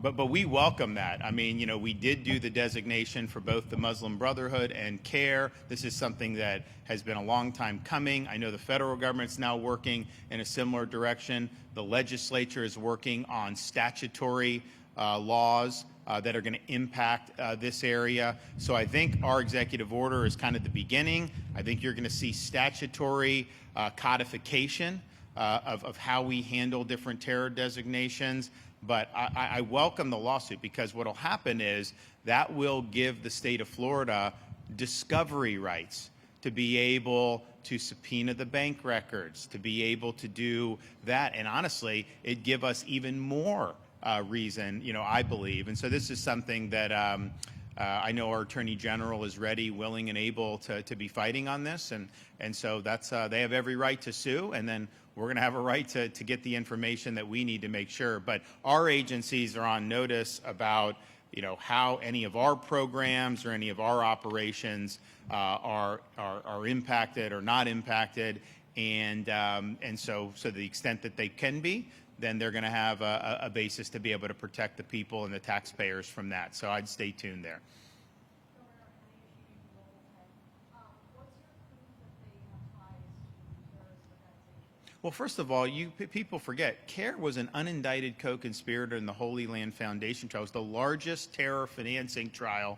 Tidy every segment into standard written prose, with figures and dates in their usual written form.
But we welcome that. I mean, you know, we did do the designation for both the Muslim Brotherhood and CAIR. This is something that has been a long time coming. I know the federal government's now working in a similar direction. The legislature is working on statutory laws that are going to impact this area. So I think our executive order is kind of the beginning. I think you're going to see statutory codification of how we handle different terror designations. But I welcome the lawsuit, because what will happen is that will give the state of Florida discovery rights to be able to subpoena the bank records, to be able to do that. And honestly, it'd give us even more reason, you know, I believe. And so this is something that I know our Attorney General is ready, willing, and able to be fighting on this. And so that's they have every right to sue, and then we're going to have a right to get the information that we need to make sure. But our agencies are on notice about, you know, how any of our programs or any of our operations are impacted or not impacted, and so to the extent that they can be, then they're going to have a basis to be able to protect the people and the taxpayers from that. So I'd stay tuned there. Well, first of all, people forget, CAIR was an unindicted co-conspirator in the Holy Land Foundation trial. It was the largest terror financing trial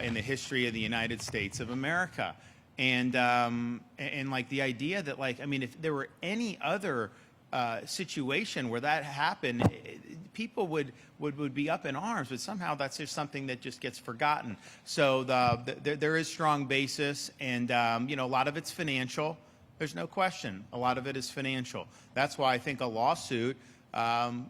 in the history of the United States of America. And like the idea that, like, I mean, if there were any other situation where that happened, people would be up in arms, but somehow that's just something that just gets forgotten. So there is strong basis, and you know, a lot of it's financial. There's no question. A lot of it is financial. That's why I think a lawsuit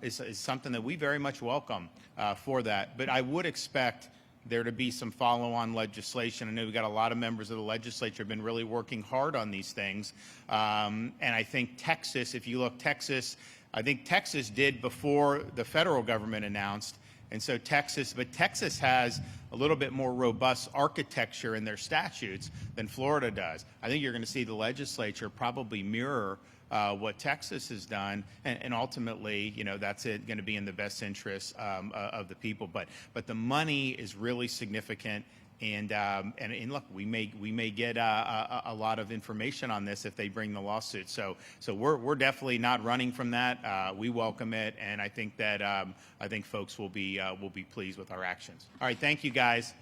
is something that we very much welcome for that. But I would expect there to be some follow-on legislation. I know we've got a lot of members of the legislature have been really working hard on these things. And I think Texas, if you look, I think Texas did before the federal government announced. And so Texas has a little bit more robust architecture in their statutes than Florida does. I think you're going to see the legislature probably mirror what Texas has done, and ultimately, you know, that's going to be in the best interest of the people. But the money is really significant, and look, we may get a lot of information on this if they bring the lawsuit. So we're definitely not running from that. We welcome it, and I think that folks will be pleased with our actions. All right, thank you guys.